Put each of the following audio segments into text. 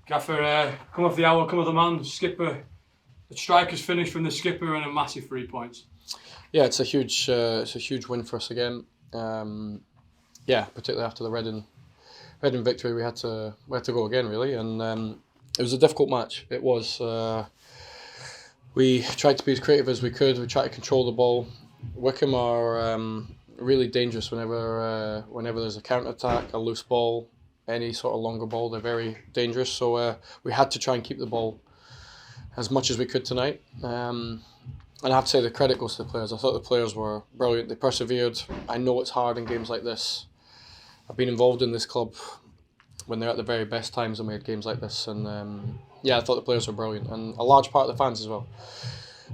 Gaffer, come off the hour, come off the man, skipper. The striker's finished from the skipper and a massive 3 points. Yeah, it's a huge win for us again. Particularly after the Reading victory, we had to go again really, and it was a difficult match. It was. We tried to be as creative as we could. We tried to control the ball. Wycombe are really dangerous whenever there's a counter attack, a loose ball, any sort of longer ball. They're very dangerous. So we had to try and keep the ball as much as we could tonight. And I have to say the credit goes to the players. I thought the players were brilliant. They persevered. I know it's hard in games like this. I've been involved in this club when they're at the very best times, and we had games like this. And I thought the players were brilliant, and a large part of the fans as well.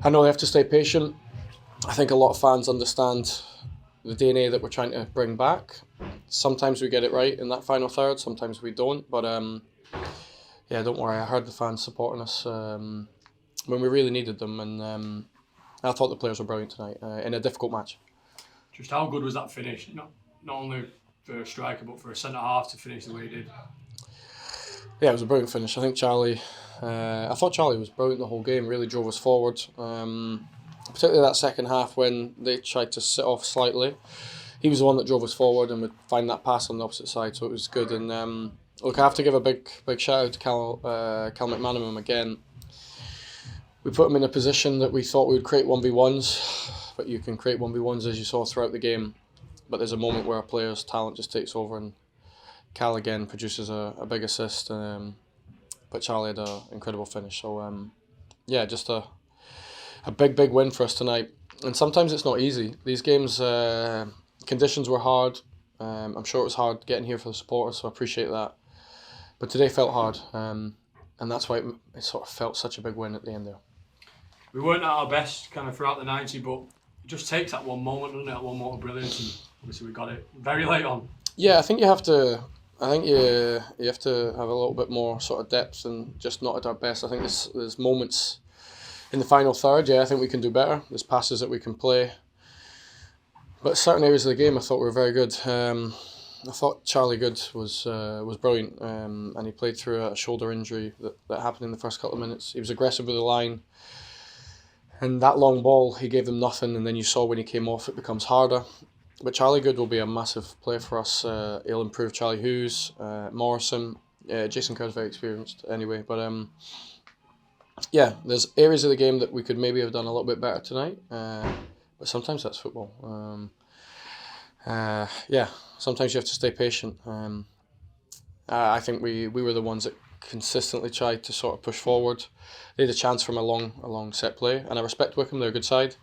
I know they have to stay patient. I think a lot of fans understand the DNA that we're trying to bring back. Sometimes we get it right in that final third, sometimes we don't. But don't worry. I heard the fans supporting us when we really needed them, and I thought the players were brilliant tonight in a difficult match. Just how good was that finish? Not only for a striker, but for a centre half to finish the way he did. Yeah, it was a brilliant finish. I think Charlie. I thought Charlie was brilliant the whole game. Really drove us forward. Particularly that second half when they tried to sit off slightly. He was the one that drove us forward and would find that pass on the opposite side, so it was good. And I have to give a big shout out to Cal McManaman again. We put him in a position that we thought we would create 1v1s, but you can create 1v1s as you saw throughout the game. But there's a moment where a player's talent just takes over, and Cal again produces a big assist. But Charlie had an incredible finish. So just a big win for us tonight. And sometimes it's not easy. These games, conditions were hard. I'm sure it was hard getting here for the supporters, so I appreciate that. But today felt hard, and that's why it sort of felt such a big win at the end there. We weren't at our best kind of throughout the 90, but it just takes that one moment, doesn't it? That one moment of brilliance, and obviously we got it very late on. Yeah, I think you have to. I think you have to have a little bit more sort of depth and just not at our best. I think there's moments in the final third. Yeah, I think we can do better. There's passes that we can play, but certain areas of the game I thought were very good. I thought Charlie Good was brilliant, and he played through a shoulder injury that happened in the first couple of minutes. He was aggressive with the line, and that long ball he gave them nothing. And then you saw when he came off, it becomes harder. But Charlie Good will be a massive player for us. He'll improve Charlie Hughes, Morrison. Jason Kerr's very experienced anyway. But there's areas of the game that we could maybe have done a little bit better tonight. But sometimes that's football. Sometimes you have to stay patient. I think we were the ones that consistently tried to sort of push forward. They had a chance from a long set play, and I respect Wycombe. They're a good side.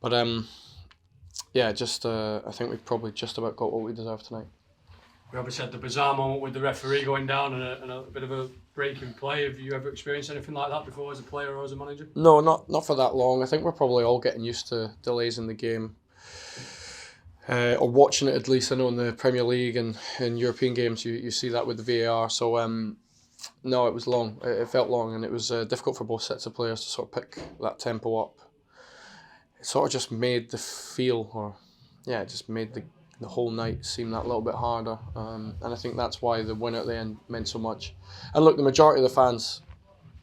But I think we probably just about got what we deserved tonight. We obviously had the bizarre moment with the referee going down and a bit of a break in play. Have you ever experienced anything like that before as a player or as a manager? No, not for that long. I think we're probably all getting used to delays in the game. Or watching it at least. I know in the Premier League and in European games you see that with the VAR. So no, it was long. It felt long, and it was difficult for both sets of players to sort of pick that tempo up. It sort of just made it just made the whole night seem that little bit harder. And I think that's why the win at the end meant so much. And look, the majority of the fans,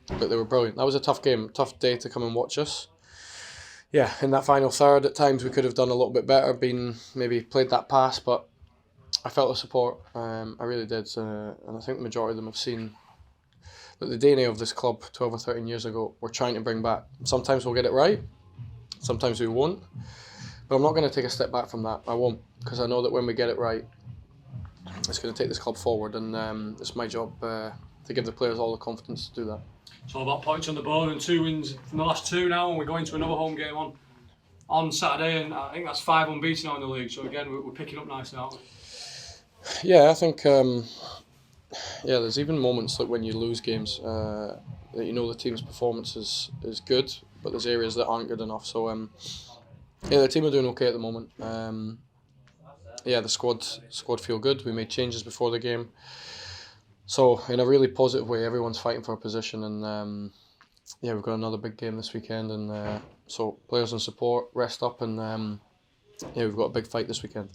but they were brilliant. That was a tough game, tough day to come and watch us. Yeah, in that final third, at times we could have done a little bit better, maybe played that pass, but I felt the support. I really did, and I think the majority of them have seen that the DNA of this club 12 or 13 years ago, we're trying to bring back. Sometimes we'll get it right, sometimes we won't, but I'm not going to take a step back from that. I won't, because I know that when we get it right, it's going to take this club forward, and it's my job to give the players all the confidence to do that. It's all about points on the board and 2 wins from the last 2 now, and we're going to another home game on Saturday, and I think that's 5 unbeaten now in the league. So again, we're picking up nicely, aren't we? Yeah, I think there's even moments like when you lose games that you know the team's performance is good, but there's areas that aren't good enough. So the team are doing okay at the moment. The squad feel good. We made changes before the game. So in a really positive way, everyone's fighting for a position, and we've got another big game this weekend, and so players and support rest up, and we've got a big fight this weekend.